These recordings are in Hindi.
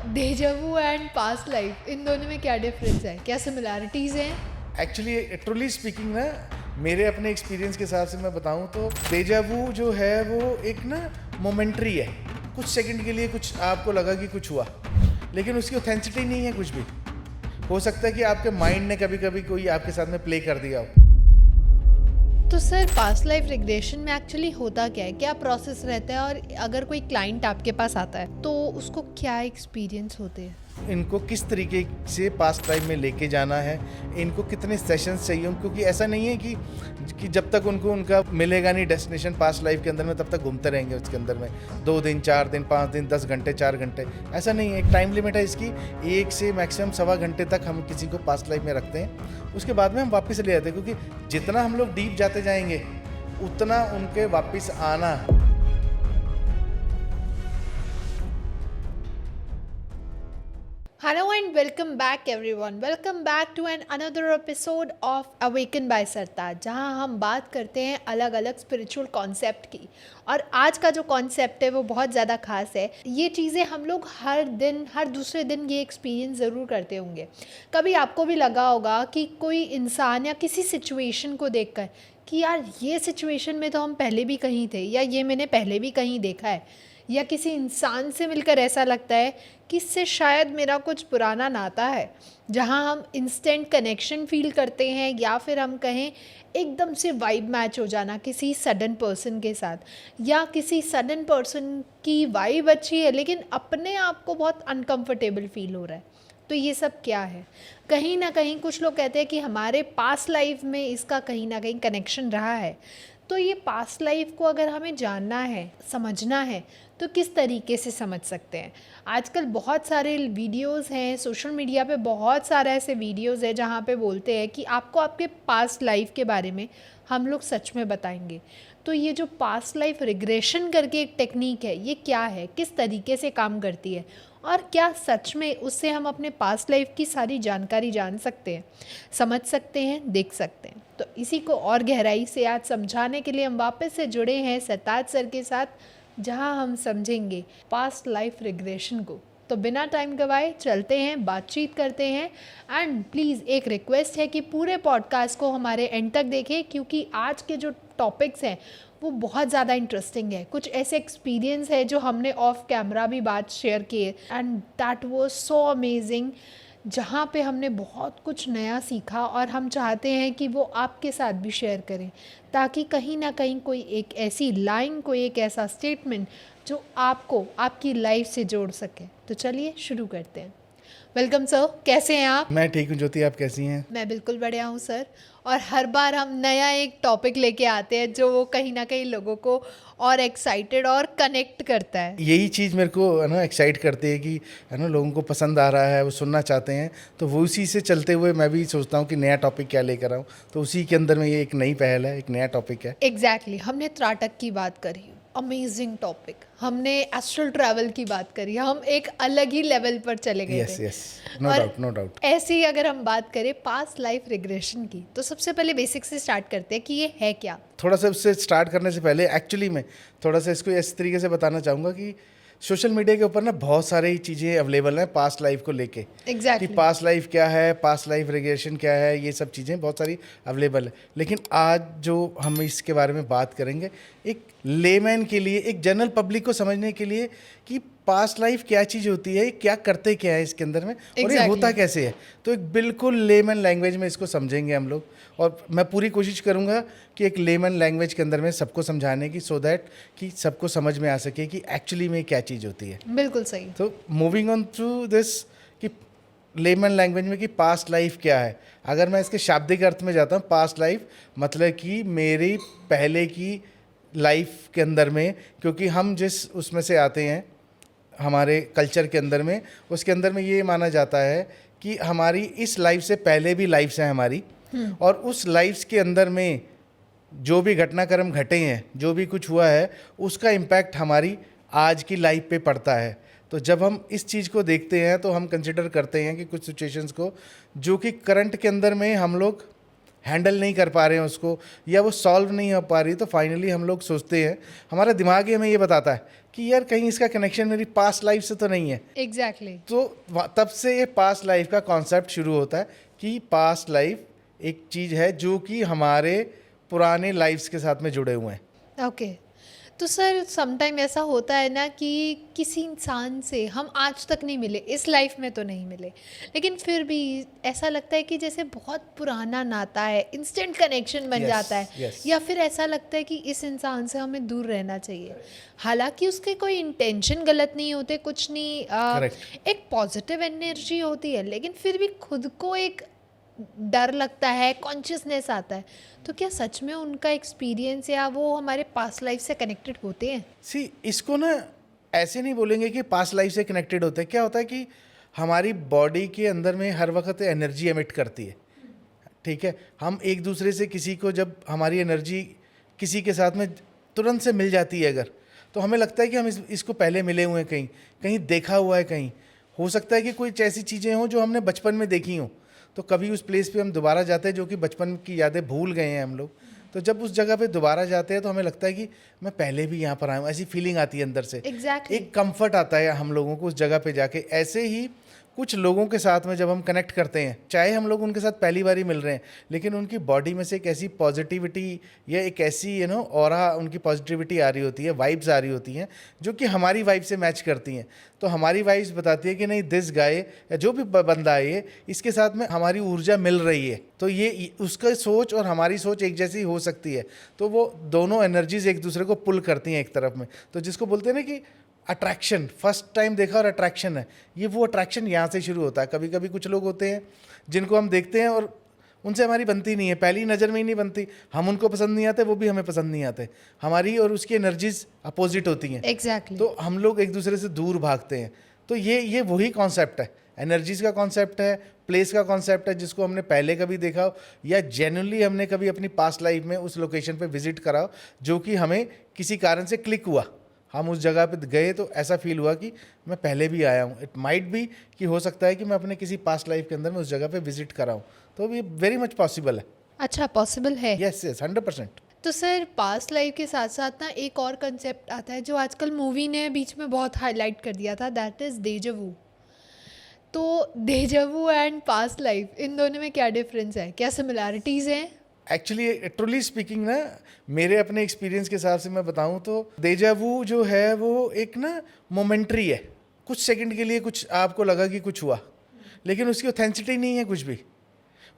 डेजावू एंड पास्ट लाइफ, इन दोनों में क्या डिफरेंस है, क्या सिमिलैरिटीज़ हैं? एक्चुअली ट्रूली स्पीकिंग ना, मेरे अपने एक्सपीरियंस के हिसाब से मैं बताऊं तो डेजावू जो है वो एक ना मोमेंट्री है। कुछ सेकंड के लिए कुछ आपको लगा कि कुछ हुआ, लेकिन उसकी ऑथेंटिसिटी नहीं है कुछ भी। हो सकता है कि आपके माइंड ने कभी कभी कोई आपके साथ में प्ले कर दिया हो। तो सर, पास्ट लाइफ रिग्रेशन में एक्चुअली होता क्या है, क्या प्रोसेस रहता है, और अगर कोई क्लाइंट आपके पास आता है तो उसको क्या एक्सपीरियंस होते हैं? इनको किस तरीके से पास्ट लाइफ में लेके जाना है, इनको कितने सेशंस चाहिए, क्योंकि ऐसा नहीं है कि जब तक उनको उनका मिलेगा नहीं डेस्टिनेशन पास्ट लाइफ के अंदर में, तब तक घूमते रहेंगे उसके अंदर में 2 दिन 4 दिन 5 दिन 10 घंटे 4 घंटे, ऐसा नहीं है। एक टाइम लिमिट है इसकी, 1 से मैक्सिमम 1.25 घंटे तक हम किसी को पास्ट लाइफ में रखते हैं। उसके बाद में हम वापस ले आते हैं, क्योंकि जितना हम लोग डीप जाते जाएंगे उतना उनके वापस आना। Hello and welcome back everyone. Welcome back to another episode of Awaken by सरताज, जहां हम बात करते हैं अलग अलग स्पिरिचुअल कॉन्सेप्ट की। और आज का जो कॉन्सेप्ट है वो बहुत ज़्यादा खास है। ये चीज़ें हम लोग हर दिन, हर दूसरे दिन ये एक्सपीरियंस ज़रूर करते होंगे। कभी आपको भी लगा होगा कि कोई इंसान या किसी सिचुएशन को देखकर कि यार ये सिचुएशन में तो हम पहले भी कहीं थे, या ये मैंने पहले भी कहीं देखा है, या किसी इंसान से मिलकर ऐसा लगता है कि इससे शायद मेरा कुछ पुराना नाता है, जहां हम इंस्टेंट कनेक्शन फील करते हैं, या फिर हम कहें एकदम से वाइब मैच हो जाना किसी सडन पर्सन के साथ, या किसी सडन पर्सन की वाइब अच्छी है लेकिन अपने आप को बहुत अनकंफर्टेबल फील हो रहा है। तो ये सब क्या है? कहीं ना कहीं कुछ लोग कहते हैं कि हमारे पास्ट लाइफ में इसका कहीं ना कहीं कनेक्शन रहा है। तो ये पास्ट लाइफ को अगर हमें जानना है, समझना है, तो किस तरीके से समझ सकते हैं? आजकल बहुत सारे वीडियोस हैं, सोशल मीडिया पे बहुत सारे ऐसे वीडियोस हैं जहाँ पे बोलते हैं कि आपको आपके पास्ट लाइफ के बारे में हम लोग सच में बताएंगे। तो ये जो पास्ट लाइफ रिग्रेशन करके एक टेक्निक है, ये क्या है, किस तरीके से काम करती है, और क्या सच में उससे हम अपने पास्ट लाइफ की सारी जानकारी जान सकते हैं, समझ सकते हैं, देख सकते हैं? तो इसी को और गहराई से आज समझाने के लिए हम वापस से जुड़े हैं सरताज सर के साथ, जहां हम समझेंगे पास्ट लाइफ रिग्रेशन को। तो बिना टाइम गवाए चलते हैं, बातचीत करते हैं। एंड प्लीज़ एक रिक्वेस्ट है कि पूरे पॉडकास्ट को हमारे एंड तक देखें, क्योंकि आज के जो टॉपिक्स हैं वो बहुत ज़्यादा इंटरेस्टिंग है। कुछ ऐसे एक्सपीरियंस है जो हमने ऑफ कैमरा भी बात शेयर किए, and that was so amazing, जहाँ पे हमने बहुत कुछ नया सीखा, और हम चाहते हैं कि वो आपके साथ भी शेयर करें, ताकि कहीं ना कहीं कोई एक ऐसी लाइन, कोई एक ऐसा स्टेटमेंट जो आपको आपकी लाइफ से जोड़ सके। तो चलिए शुरू करते हैं। वेलकम सर, कैसे हैं आप? मैं ठीक हूँ ज्योति, आप कैसी हैं? मैं बिल्कुल बढ़िया हूँ सर। और हर बार हम नया एक टॉपिक लेके आते हैं जो वो कहीं ना कहीं लोगों को और एक्साइटेड और कनेक्ट करता है। यही चीज़ मेरे को है ना एक्साइट करती है कि है ना लोगों को पसंद आ रहा है, वो सुनना चाहते हैं। तो वो उसी से चलते हुए मैं भी सोचता हूँ कि नया टॉपिक क्या लेकर आऊँ। तो उसी के अंदर में ये एक नई पहल है, एक नया टॉपिक है। एग्जैक्टली हमने त्राटक की बात करी, अमेजिंग टॉपिक। हमने एस्ट्रल ट्रैवल की बात करी, हम एक अलग ही लेवल पर चले गए यस थे। यस, नो और डाउट नो डाउट। ऐसे ही अगर हम बात करें पास्ट लाइफ रिग्रेशन की, तो सबसे पहले बेसिक से स्टार्ट करते हैं कि ये है क्या। थोड़ा सा उससे स्टार्ट करने से पहले एक्चुअली मैं थोड़ा सा इसको इस तरीके से बताना चाहूँगा कि सोशल मीडिया के ऊपर ना बहुत सारी चीज़ें अवेलेबल हैं पास्ट लाइफ को लेके। एग्जैक्टली कि पास्ट लाइफ क्या है, पास्ट लाइफ रिग्रेशन क्या है, ये सब चीज़ें बहुत सारी अवेलेबल है। लेकिन आज जो हम इसके बारे में बात करेंगे, एक लेमैन के लिए, एक जनरल पब्लिक को समझने के लिए कि पास्ट लाइफ क्या चीज़ होती है, क्या करते क्या है इसके अंदर में, और ये होता कैसे है। तो एक बिल्कुल लेमैन लैंग्वेज में इसको समझेंगे हम लोग, और मैं पूरी कोशिश करूँगा कि एक लेमैन लैंग्वेज के अंदर में सबको समझाने की, सो दैट कि सबको समझ में आ सके कि एक्चुअली में क्या चीज़ होती है। बिल्कुल सही। तो मूविंग ऑन थ्रू दिस कि लेमन लैंग्वेज में कि पास्ट लाइफ क्या है। अगर मैं इसके शाब्दिक अर्थ में जाता हूँ, पास्ट लाइफ मतलब कि मेरी पहले की लाइफ के अंदर में, क्योंकि हम जिस उसमें से आते हैं हमारे कल्चर के अंदर में, उसके अंदर में ये माना जाता है कि हमारी इस लाइफ से पहले भी लाइफ्स हैं हमारी, और उस लाइफ्स के अंदर में जो भी घटनाक्रम घटे हैं, जो भी कुछ हुआ है, उसका इम्पैक्ट हमारी आज की लाइफ पे पड़ता है। तो जब हम इस चीज़ को देखते हैं तो हम कंसिडर करते हैं कि कुछ सिचुएशंस को जो कि करंट के अंदर में हम लोग हैंडल नहीं कर पा रहे हैं उसको, या वो सॉल्व नहीं हो पा रही, तो फाइनली हम लोग सोचते हैं, हमारा दिमाग ही हमें ये बताता है कि यार कहीं इसका कनेक्शन मेरी पास्ट लाइफ से तो नहीं है। एग्जैक्टली। तो तब से ये पास्ट लाइफ का कॉन्सेप्ट शुरू होता है कि पास्ट लाइफ एक चीज़ है जो कि हमारे पुराने लाइफ्स के साथ में जुड़े हुए हैं। ओके। तो सर समटाइम ऐसा होता है ना कि किसी इंसान से हम आज तक नहीं मिले, इस लाइफ में तो नहीं मिले, लेकिन फिर भी ऐसा लगता है कि जैसे बहुत पुराना नाता है, इंस्टेंट कनेक्शन बन Yes, जाता है। yes. या फिर ऐसा लगता है कि इस इंसान से हमें दूर रहना चाहिए, हालांकि उसके कोई इंटेंशन गलत नहीं होते, कुछ नहीं, Correct. एक पॉजिटिव एनर्जी होती है, लेकिन फिर भी खुद को एक डर लगता है, कॉन्शियसनेस आता है। तो क्या सच में उनका एक्सपीरियंस या वो हमारे पास्ट लाइफ से कनेक्टेड होते हैं? इसको ना ऐसे नहीं बोलेंगे कि पास्ट लाइफ से कनेक्टेड होते हैं। क्या होता है कि हमारी बॉडी के अंदर में हर वक्त एनर्जी एमिट करती है, ठीक है। हम एक दूसरे से किसी को, जब हमारी एनर्जी किसी के साथ में तुरंत से मिल जाती है अगर, तो हमें लगता है कि हम इसको पहले मिले हुए हैं, कहीं कहीं देखा हुआ है, कहीं हो सकता है कि कुछ ऐसी चीज़ें हों जो हमने बचपन में देखी हों, तो कभी उस प्लेस पे हम दोबारा जाते हैं जो कि बचपन की यादें भूल गए हैं हम लोग। तो जब उस जगह पे दोबारा जाते हैं तो हमें लगता है कि मैं पहले भी यहाँ पर आया हूँ, ऐसी फीलिंग आती है अंदर से। एग्जैक्टली। एक कंफर्ट आता है हम लोगों को उस जगह पे जाके। ऐसे ही कुछ लोगों के साथ में जब हम कनेक्ट करते हैं, चाहे हम लोग उनके साथ पहली बार ही मिल रहे हैं, लेकिन उनकी बॉडी में से एक ऐसी पॉजिटिविटी या एक ऐसी ऑरा, उनकी पॉजिटिविटी आ रही होती है, वाइब्स आ रही होती हैं जो कि हमारी वाइब से मैच करती हैं। तो हमारी वाइब्स बताती है कि नहीं, दिस गाय या जो भी बंदा है ये, इसके साथ में हमारी ऊर्जा मिल रही है, तो ये उसका सोच और हमारी सोच एक जैसी हो सकती है। तो वो दोनों एनर्जीज एक दूसरे को पुल करती हैं एक तरफ में। तो जिसको बोलते हैं ना कि अट्रैक्शन, फर्स्ट टाइम देखा और अट्रैक्शन है, ये वो अट्रैक्शन यहाँ से शुरू होता है। कभी कभी कुछ लोग होते हैं जिनको हम देखते हैं और उनसे हमारी बनती नहीं है, पहली नज़र में ही नहीं बनती, हम उनको पसंद नहीं आते, वो भी हमें पसंद नहीं आते, हमारी और उसकी एनर्जीज अपोजिट होती हैं। एग्जैक्टली। तो हम लोग एक दूसरे से दूर भागते हैं। तो ये वही कॉन्सेप्ट है, एनर्जीज का कॉन्सेप्ट है, प्लेस का कॉन्सेप्ट है, जिसको हमने पहले कभी देखा हो या जेन्युइनली हमने कभी अपनी पास्ट लाइफ में उस लोकेशन पे विजिट करा हो, जो कि हमें किसी कारण से क्लिक हुआ, हम उस जगह पे गए तो ऐसा फील हुआ कि मैं पहले भी आया हूँ। इट माइट बी कि हो सकता है कि मैं अपने किसी पास्ट लाइफ के अंदर में उस जगह पे विजिट करा हूँ। तो ये वेरी मच पॉसिबल है। अच्छा, पॉसिबल है। Yes yes, 100%। तो सर पास्ट लाइफ के साथ साथ ना एक और कंसेप्ट आता है जो आजकल मूवी ने बीच में बहुत हाईलाइट कर दिया था, दैट इज़ डेजवू। तो डेजवू एंड पास्ट लाइफ, इन दोनों में क्या डिफरेंस है, क्या सिमिलैरिटीज़ हैं? एक्चुअली ट्रूली स्पीकिंग ना, मेरे अपने एक्सपीरियंस के हिसाब से मैं बताऊं तो डेजा वू जो है वो एक ना मोमेंट्री है। कुछ सेकंड के लिए कुछ आपको लगा कि कुछ हुआ, लेकिन उसकी ऑथेंटिसिटी नहीं है कुछ भी।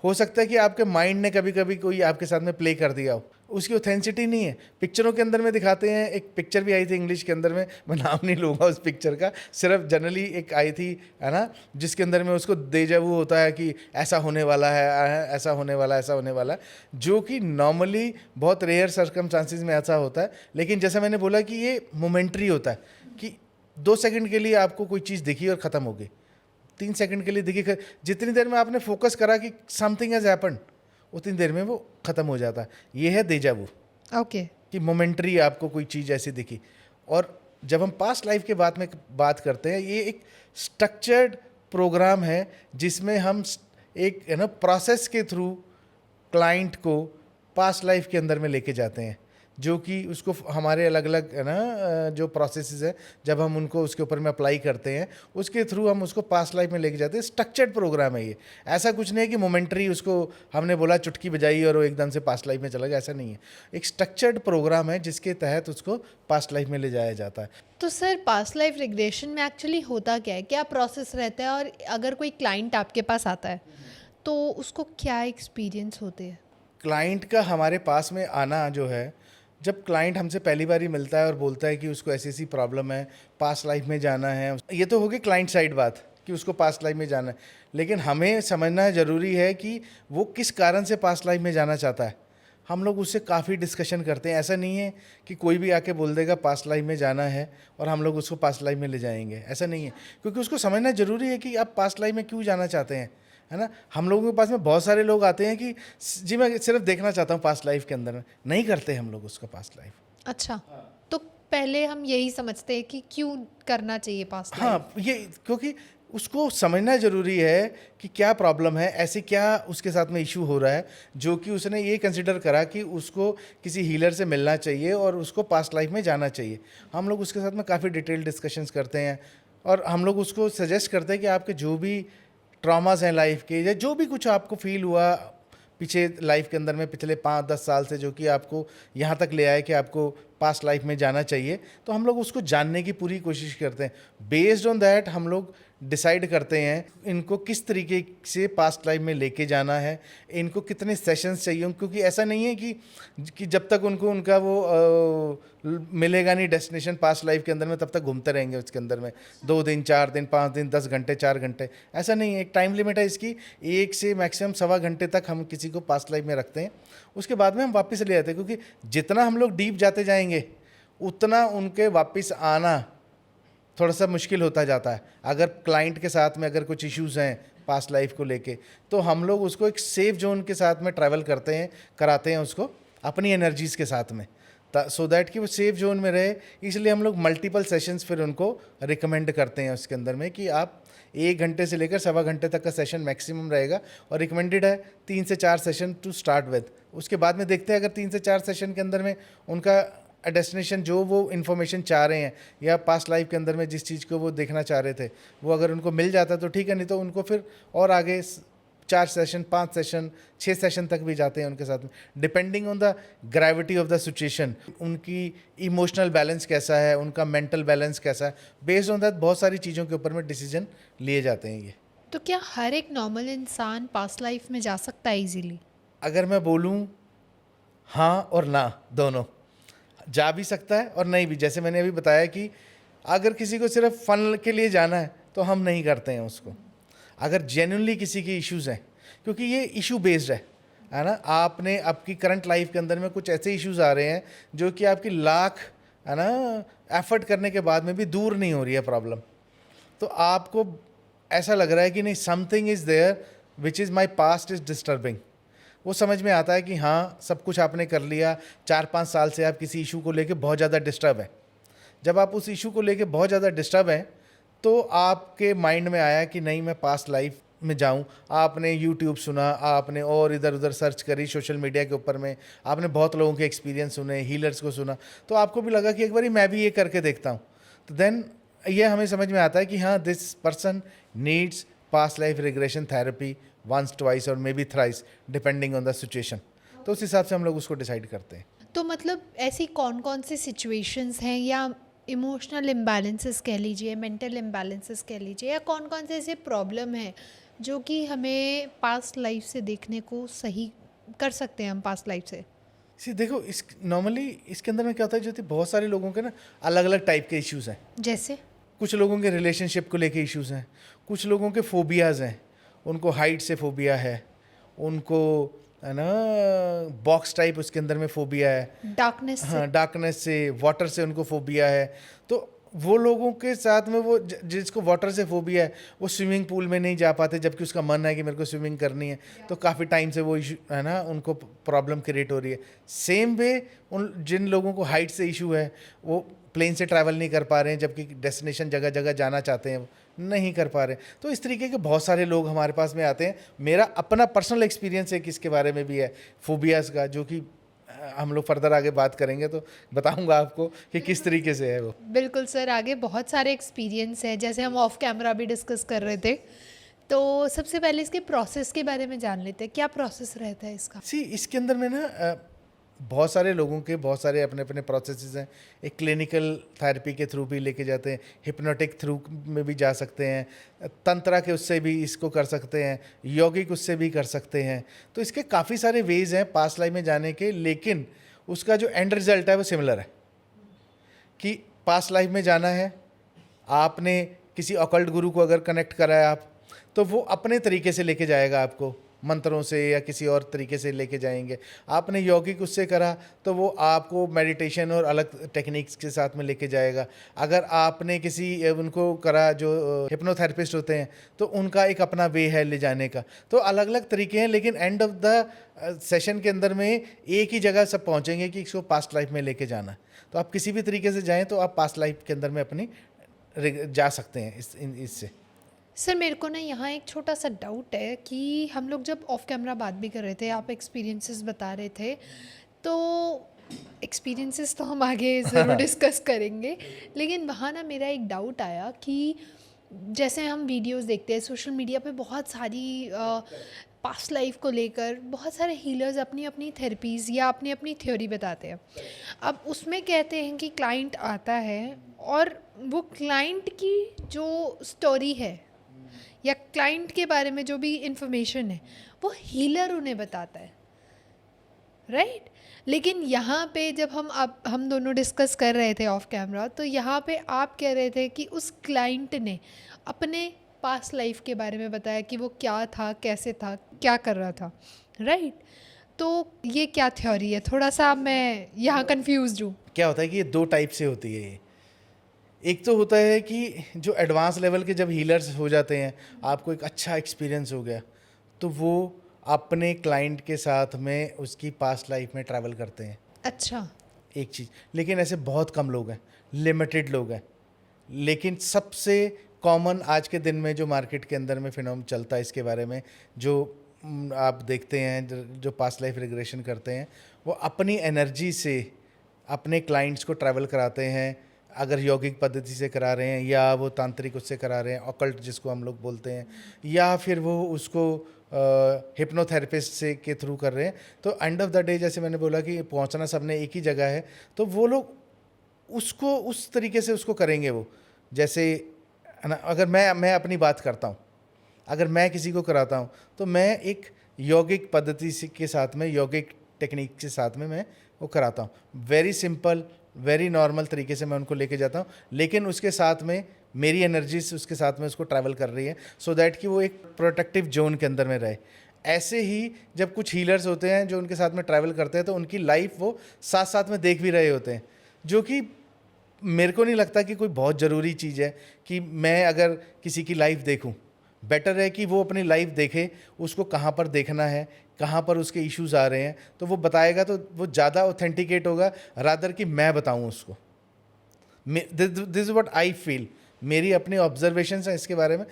हो सकता है कि आपके माइंड ने कभी कभी कोई आपके साथ में प्ले कर दिया हो, उसकी ऑथेंटिसिटी नहीं है। पिक्चरों के अंदर में दिखाते हैं, एक पिक्चर भी आई थी इंग्लिश के अंदर में, मैं नाम नहीं लूँगा उस पिक्चर का, सिर्फ जनरली एक आई थी, है ना, जिसके अंदर में उसको डेजा वू होता है कि ऐसा होने वाला है, ऐसा होने वाला है, ऐसा होने वाला है, जो कि नॉर्मली बहुत रेयर सर्कमस्टांसिस में ऐसा होता है। लेकिन जैसा मैंने बोला कि ये मोमेंट्री होता है कि 2 सेकंड के लिए आपको कोई चीज़ दिखी और ख़त्म हो गई, 3 सेकंड के लिए दिखी, जितनी देर में आपने फोकस करा कि समथिंग हैज़ हैपेंड, उतनी देर में वो ख़त्म हो जाता है। ये है डेजा वू। ओके। कि मोमेंट्री आपको कोई चीज़ ऐसी दिखी। और जब हम पास्ट लाइफ के बात करते हैं, ये एक स्ट्रक्चर्ड प्रोग्राम है जिसमें हम एक प्रोसेस के थ्रू क्लाइंट को पास्ट लाइफ के अंदर में लेके जाते हैं, जो कि उसको हमारे अलग अलग जो प्रोसेसेस है, जब हम उनको उसके ऊपर में अप्लाई करते हैं, उसके थ्रू हम उसको पास्ट लाइफ में लेके जाते हैं। स्ट्रक्चर्ड प्रोग्राम है ये, ऐसा कुछ नहीं है कि मोमेंट्री उसको हमने बोला चुटकी बजाई और वो एकदम से पास्ट लाइफ में चला गया, ऐसा नहीं है। एक स्ट्रक्चर्ड प्रोग्राम है जिसके तहत उसको पास्ट लाइफ में ले जाया जाता है। तो सर पास्ट लाइफ रिग्रेशन में एक्चुअली होता क्या है, क्या प्रोसेस रहता है, और अगर कोई क्लाइंट आपके पास आता है तो उसको क्या एक्सपीरियंस होते हैं? क्लाइंट का हमारे पास में आना जो है, जब क्लाइंट हमसे पहली बार ही मिलता है और बोलता है कि उसको ऐसी ऐसी प्रॉब्लम है, पास्ट लाइफ में जाना है, ये तो होगी क्लाइंट साइड बात कि उसको पास्ट लाइफ में जाना है। लेकिन हमें समझना ज़रूरी है कि वो किस कारण से पास्ट लाइफ में जाना चाहता है। हम लोग उससे काफ़ी डिस्कशन करते हैं। ऐसा नहीं है कि कोई भी आके बोल देगा पास्ट लाइफ में जाना है और हम लोग उसको पास्ट लाइफ में ले जाएंगे, ऐसा नहीं है। क्योंकि उसको समझना ज़रूरी है कि आप पास्ट लाइफ में क्यों जाना चाहते हैं, है ना। हम लोगों के पास में बहुत सारे लोग आते हैं कि जी मैं सिर्फ देखना चाहता हूँ पास्ट लाइफ के अंदर में, नहीं करते हम लोग उसका पास्ट लाइफ। अच्छा, तो पहले हम यही समझते हैं कि क्यों करना चाहिए पास्ट लाइफ। हाँ, ये क्योंकि उसको समझना ज़रूरी है कि क्या प्रॉब्लम है, ऐसे क्या उसके साथ में इशू हो रहा है, जो कि उसने ये कंसिडर करा कि उसको किसी हीलर से मिलना चाहिए और उसको पास्ट लाइफ में जाना चाहिए। हम लोग उसके साथ में काफ़ी डिटेल डिस्कशंस करते हैं और हम लोग उसको सजेस्ट करते हैं कि आपके जो भी ट्रॉमास हैं लाइफ के, या जो भी कुछ आपको फील हुआ पीछे लाइफ के अंदर में पिछले 5-10 साल से, जो कि आपको यहाँ तक ले आए कि आपको पास्ट लाइफ में जाना चाहिए, तो हम लोग उसको जानने की पूरी कोशिश करते हैं। बेस्ड ऑन दैट हम लोग डिसाइड करते हैं इनको किस तरीके से पास्ट लाइफ में लेके जाना है, इनको कितने सेशंस चाहिए, क्योंकि ऐसा नहीं है कि जब तक उनको उनका वो मिलेगा नहीं डेस्टिनेशन पास्ट लाइफ के अंदर में, तब तक घूमते रहेंगे उसके अंदर में 2 दिन 4 दिन 5 दिन 10 घंटे 4 घंटे, ऐसा नहीं है। एक टाइम लिमिट है इसकी, 1 से मैक्सिमम सवा घंटे तक हम किसी को पास्ट लाइफ में रखते हैं। उसके बाद में हम वापस ले आते हैं, क्योंकि जितना हम लोग डीप जाते जाएंगे उतना उनके वापस आना थोड़ा सा मुश्किल होता जाता है। अगर क्लाइंट के साथ में अगर कुछ इश्यूज़ हैं पास्ट लाइफ को लेके, तो हम लोग उसको एक सेफ जोन के साथ में ट्रैवल करते हैं, कराते हैं उसको अपनी एनर्जीज़ के साथ में, सो दैट कि वो सेफ जोन में रहे। इसलिए हम लोग मल्टीपल सेशंस फिर उनको रिकमेंड करते हैं उसके अंदर में, कि आप 1 घंटे से लेकर सवा घंटे तक का सेशन मैक्सिमम रहेगा, और रिकमेंडेड है 3 से 4 सेशन टू स्टार्ट विद। उसके बाद में देखते हैं अगर 3 से 4 सेशन के अंदर में उनका डेस्टिनेशन जो वो इन्फॉर्मेशन चाह रहे हैं, या पास्ट लाइफ के अंदर में जिस चीज़ को वो देखना चाह रहे थे, वो अगर उनको मिल जाता तो ठीक है, नहीं तो उनको फिर और आगे 4 सेशन 5 सेशन 6 सेशन तक भी जाते हैं उनके साथ में, depending on the gravity of the situation. उनकी इमोशनल बैलेंस कैसा है, उनका मेंटल बैलेंस कैसा है, बेस्ड ऑन दैट बहुत सारी चीज़ों के ऊपर में डिसीजन लिए जाते हैं ये। तो क्या हर एक नॉर्मल इंसान पास्ट लाइफ में जा सकता है इजीली? अगर मैं बोलूँ हाँ और ना, दोनों जा भी सकता है और नहीं भी। जैसे मैंने अभी बताया कि अगर किसी को सिर्फ फन के लिए जाना है तो हम नहीं करते हैं उसको। अगर जेन्युइनली किसी के इश्यूज़ हैं, क्योंकि ये इशू बेस्ड है ना, आपने आपकी करंट लाइफ के अंदर में कुछ ऐसे इश्यूज़ आ रहे हैं जो कि आपकी लाख है ना एफर्ट करने के बाद में भी दूर नहीं हो रही है प्रॉब्लम, तो आपको ऐसा लग रहा है कि नहीं, something is there which is my past is disturbing. वो समझ में आता है कि हाँ, सब कुछ आपने कर लिया, 4-5 साल से आप किसी इशू को लेके बहुत ज़्यादा डिस्टर्ब हैं। जब आप उस इशू को लेके बहुत ज़्यादा डिस्टर्ब हैं, तो आपके माइंड में आया कि नहीं, मैं पास्ट लाइफ में जाऊं। आपने यूट्यूब सुना, आपने और इधर उधर सर्च करी सोशल मीडिया के ऊपर में, आपने बहुत लोगों के एक्सपीरियंस सुने, हीलर्स को सुना, तो आपको भी लगा कि एक बार मैं भी ये करके देखता हूँ। तो देन ये हमें समझ में आता है कि हाँ, this person needs past life regression therapy once twice और may be thrice depending on the situation. तो उस हिसाब से हम लोग उसको डिसाइड करते हैं। तो मतलब ऐसी कौन कौन सी सिचुएशंस हैं, या इमोशनल इम्बैलेंसेस कह लीजिए, मेंटल इम्बैलेंसेस कह लीजिए, या कौन कौन से ऐसे प्रॉब्लम हैं जो कि हमें पास्ट लाइफ से देखने को सही कर सकते हैं हम पास्ट लाइफ से? देखो, इस नॉर्मली इसके अंदर में क्या होता है, जो बहुत सारे लोगों के ना अलग अलग टाइप के इश्यूज़ हैं। जैसे कुछ लोगों के रिलेशनशिप को लेके इश्यूज़ हैं, कुछ लोगों के फोबियाज़ हैं, उनको हाइट से फोबिया है, उनको है ना बॉक्स टाइप उसके अंदर में फोबिया है, डार्कनेस से। हाँ, डार्कनेस से, वाटर से उनको फोबिया है। तो वो लोगों के साथ में वो जिसको वाटर से फोबिया है, वो स्विमिंग पूल में नहीं जा पाते, जबकि उसका मन है कि मेरे को स्विमिंग करनी है, तो काफ़ी टाइम से वो इशू है ना, उनको प्रॉब्लम क्रिएट हो रही है। सेम वे उन जिन लोगों को हाइट से इशू है, वो प्लेन से ट्रैवल नहीं कर पा रहे हैं, जबकि डेस्टिनेशन जगह जगह जाना चाहते हैं, नहीं कर पा रहे। तो इस तरीके के बहुत सारे लोग हमारे पास में आते हैं। मेरा अपना पर्सनल एक्सपीरियंस है कि इसके बारे में भी है फोबियाज़ का, जो कि हम लोग फर्दर आगे बात करेंगे तो बताऊंगा आपको कि किस तरीके से है वो। बिल्कुल सर, आगे बहुत सारे एक्सपीरियंस हैं, जैसे हम ऑफ कैमरा भी डिस्कस कर रहे थे। तो सबसे पहले इसके प्रोसेस के बारे में जान लेते हैं, क्या प्रोसेस रहता है इसका? इसके अंदर में ना बहुत सारे लोगों के बहुत सारे अपने अपने प्रोसेसेस हैं। एक क्लिनिकल थेरेपी के थ्रू भी लेके जाते हैं, हिप्नोटिक थ्रू में भी जा सकते हैं, तंत्रा के उससे भी इसको कर सकते हैं, यौगिक उससे भी कर सकते हैं। तो इसके काफ़ी सारे वेज हैं पास्ट लाइफ में जाने के, लेकिन उसका जो एंड रिजल्ट है वो सिमिलर है कि पास्ट लाइफ में जाना है। आपने किसी ऑकल्ट गुरु को अगर कनेक्ट करा है आप, तो वो अपने तरीके से लेके जाएगा आपको मंत्रों से या किसी और तरीके से लेके जाएंगे। आपने यौगिक उससे करा तो वो आपको मेडिटेशन और अलग टेक्निक्स के साथ में लेके जाएगा। अगर आपने किसी उनको करा जो हिप्नोथेरेपिस्ट होते हैं तो उनका एक अपना वे है ले जाने का। तो अलग अलग तरीके हैं, लेकिन एंड ऑफ द सेशन के अंदर में एक ही जगह सब पहुंचेंगे कि इसको पास्ट लाइफ में लेके जाना है। तो आप किसी भी तरीके से जाएं तो आप पास्ट लाइफ के अंदर में अपनी जा सकते हैं इससे। सर मेरे को ना यहाँ एक छोटा सा डाउट है कि हम लोग जब ऑफ कैमरा बात भी कर रहे थे, आप एक्सपीरियंसेस बता रहे थे, तो एक्सपीरियंसेस तो हम आगे ज़रूर डिस्कस करेंगे, लेकिन वहाँ ना मेरा एक डाउट आया कि जैसे हम वीडियोस देखते हैं सोशल मीडिया पे, बहुत सारी पास्ट लाइफ को लेकर बहुत सारे हीलर्स अपनी अपनी थेरेपीज़ या अपनी अपनी थ्योरी बताते हैं। अब उसमें कहते हैं कि क्लाइंट आता है और वो क्लाइंट की जो स्टोरी है या क्लाइंट के बारे में जो भी इंफॉर्मेशन है वो हीलर उन्हें बताता है, राइट? लेकिन यहाँ पे जब हम दोनों डिस्कस कर रहे थे ऑफ कैमरा, तो यहाँ पे आप कह रहे थे कि उस क्लाइंट ने अपने पास्ट लाइफ के बारे में बताया कि वो क्या था, कैसे था, क्या कर रहा था, राइट? तो ये क्या थ्योरी है? थोड़ा सा मैं यहाँ कंफ्यूज हूँ। क्या होता है कि ये दो टाइप से होती है ये। एक तो होता है कि जो एडवांस लेवल के जब हीलर्स हो जाते हैं, आपको एक अच्छा एक्सपीरियंस हो गया, तो वो अपने क्लाइंट के साथ में उसकी पास्ट लाइफ में ट्रैवल करते हैं। अच्छा। एक चीज़, लेकिन ऐसे बहुत कम लोग हैं, लिमिटेड लोग हैं। लेकिन सबसे कॉमन आज के दिन में जो मार्केट के अंदर में फिनोम चलता है इसके बारे में, जो आप देखते हैं जो पास्ट लाइफ रिग्रेशन करते हैं, वो अपनी एनर्जी से अपने क्लाइंट्स को ट्रैवल कराते हैं। अगर यौगिक पद्धति से करा रहे हैं या वो तांत्रिक उससे करा रहे हैं, ऑकल्ट जिसको हम लोग बोलते हैं, या फिर वो उसको हिप्नोथेरेपिस्ट से के थ्रू कर रहे हैं, तो एंड ऑफ द डे जैसे मैंने बोला कि पहुंचना सबने एक ही जगह है, तो वो लोग उसको उस तरीके से उसको करेंगे। वो जैसे है ना, अगर मैं अपनी बात करता हूँ, अगर मैं किसी को कराता हूँ तो मैं एक यौगिक पद्धति के साथ में, यौगिक टेक्निक के साथ में मैं वो कराता हूँ। वेरी सिंपल, वेरी नॉर्मल तरीके से मैं उनको लेके जाता हूँ, लेकिन उसके साथ में मेरी एनर्जीज उसके साथ में उसको ट्रैवल कर रही है, सो दैट कि वो एक प्रोटेक्टिव जोन के अंदर में रहे। ऐसे ही जब कुछ हीलर्स होते हैं जो उनके साथ में ट्रैवल करते हैं, तो उनकी लाइफ वो साथ साथ में देख भी रहे होते हैं, जो कि मेरे को नहीं लगता कि कोई बहुत ज़रूरी चीज़ है कि मैं अगर किसी की लाइफ देखूं। बेटर है कि वो अपनी लाइफ देखे, उसको कहाँ पर देखना है, कहाँ पर उसके इश्यूज आ रहे हैं, तो वो बताएगा तो वो ज़्यादा ऑथेंटिकेट होगा रादर कि मैं बताऊं उसको। This is what I feel, मेरी अपनी ऑब्जर्वेशंस हैं इसके बारे में।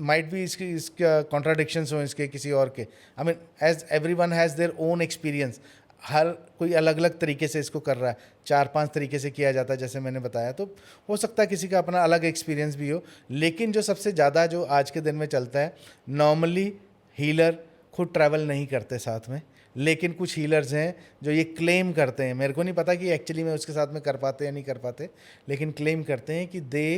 माइट भी इसका कॉन्ट्राडिक्शंस हो इसके किसी और के। I mean as everyone has their own experience, हर कोई अलग अलग तरीके से इसको कर रहा है, 4-5 तरीके से किया जाता है जैसे मैंने बताया, तो हो सकता है किसी का अपना अलग एक्सपीरियंस भी हो। लेकिन जो सबसे ज़्यादा जो आज के दिन में चलता है, नॉर्मली हीलर खुद ट्रैवल नहीं करते साथ में, लेकिन कुछ हीलर्स हैं जो ये क्लेम करते हैं, मेरे को नहीं पता कि एक्चुअली में उसके साथ में कर पाते या नहीं कर पाते, लेकिन क्लेम करते हैं कि दे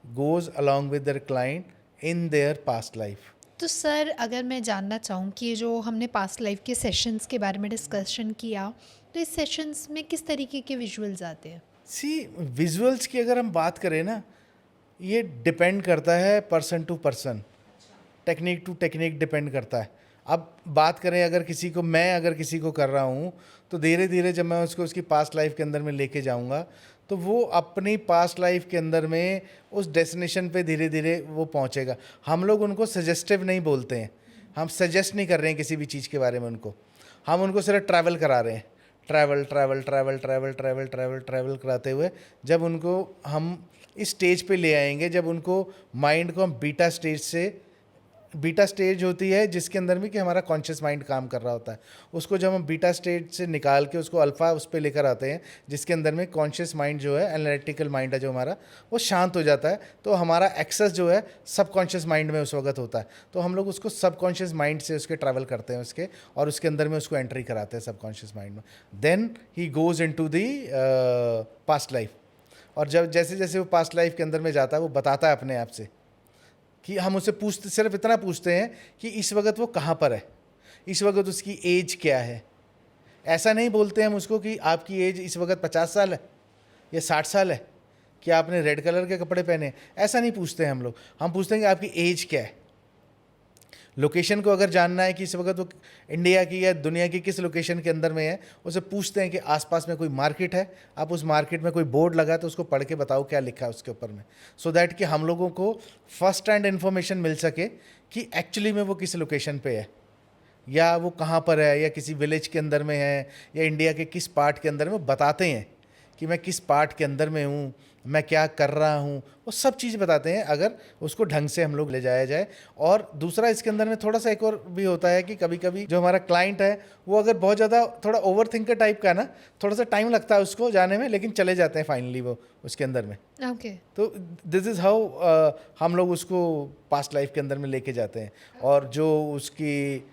goes along with their client in their past life. तो सर अगर मैं जानना चाहूँ कि ये जो हमने पास्ट लाइफ के सेशंस के बारे में डिस्कशन किया, तो इस सेशंस में किस तरीके के विजुअल्स आते हैं? विजुअल्स की अगर हम बात करें ना, ये डिपेंड करता है person to person, technique to technique depend करता है। अब बात करें अगर किसी को कर रहा हूँ, तो धीरे धीरे जब मैं उसको उसकी पास्ट लाइफ के अंदर में लेके जाऊँगा, तो वो अपनी पास्ट लाइफ के अंदर में उस डेस्टिनेशन पे धीरे धीरे वो पहुँचेगा। हम लोग उनको सजेस्टिव नहीं बोलते हैं, हम सजेस्ट नहीं कर रहे हैं किसी भी चीज़ के बारे में उनको, हम उनको सिर्फ ट्रैवल करा रहे हैं। Travel travel travel travel travel travel travel कराते हुए जब उनको हम इस स्टेज पे ले आएंगे, जब उनको माइंड को हम बीटा स्टेज होती है जिसके अंदर में कि हमारा कॉन्शियस माइंड काम कर रहा होता है, उसको जब हम बीटा स्टेज से निकाल के उसको अल्फ़ा उस पर लेकर आते हैं, जिसके अंदर में कॉन्शियस माइंड जो है, एनालिटिकल माइंड है जो हमारा, वो शांत हो जाता है, तो हमारा एक्सेस जो है सबकॉन्शियस माइंड में उस वक्त होता है। तो हम लोग उसको सबकॉन्शियस माइंड से उसके ट्रैवल करते हैं उसके, और उसके अंदर में उसको एंट्री कराते हैं सबकॉन्शियस माइंड में। Then he goes into the past life, और जब जैसे जैसे वो पास्ट लाइफ के अंदर में जाता है, वो बताता है अपने आप से कि हम उससे पूछते, सिर्फ इतना पूछते हैं कि इस वक्त वो कहाँ पर है, इस वक्त उसकी एज क्या है। ऐसा नहीं बोलते हम उसको कि आपकी एज इस वक्त 50 साल है या 60 साल है, कि आपने रेड कलर के कपड़े पहने, ऐसा नहीं पूछते हैं हम लोग। हम पूछते हैं कि आपकी एज क्या है। लोकेशन को अगर जानना है कि इस वक्त वो इंडिया की या दुनिया की किस लोकेशन के अंदर में है, उसे पूछते हैं कि आसपास में कोई मार्केट है, आप उस मार्केट में कोई बोर्ड लगा है तो उसको पढ़ के बताओ क्या लिखा है उसके ऊपर में, सो दैट कि हम लोगों को फर्स्ट हैंड इन्फॉर्मेशन मिल सके कि एक्चुअली में वो किस लोकेशन पे है, या वो कहाँ पर है, या किसी विलेज के अंदर में है, या इंडिया के किस पार्ट के अंदर में। बताते हैं कि मैं किस पार्ट के अंदर में हूँ, मैं क्या कर रहा हूँ, वो सब चीज़ बताते हैं अगर उसको ढंग से हम लोग ले जाया जाए। और दूसरा इसके अंदर में थोड़ा सा एक और भी होता है कि कभी कभी जो हमारा क्लाइंट है वो अगर बहुत ज़्यादा थोड़ा ओवर थिंकर टाइप का है ना, थोड़ा सा टाइम लगता है उसको जाने में, लेकिन चले जाते हैं फाइनली वो उसके अंदर में। ओके। तो दिस इज़ हाउ हम लोग उसको पास्ट लाइफ के अंदर में लेके जाते हैं, और जो उसकी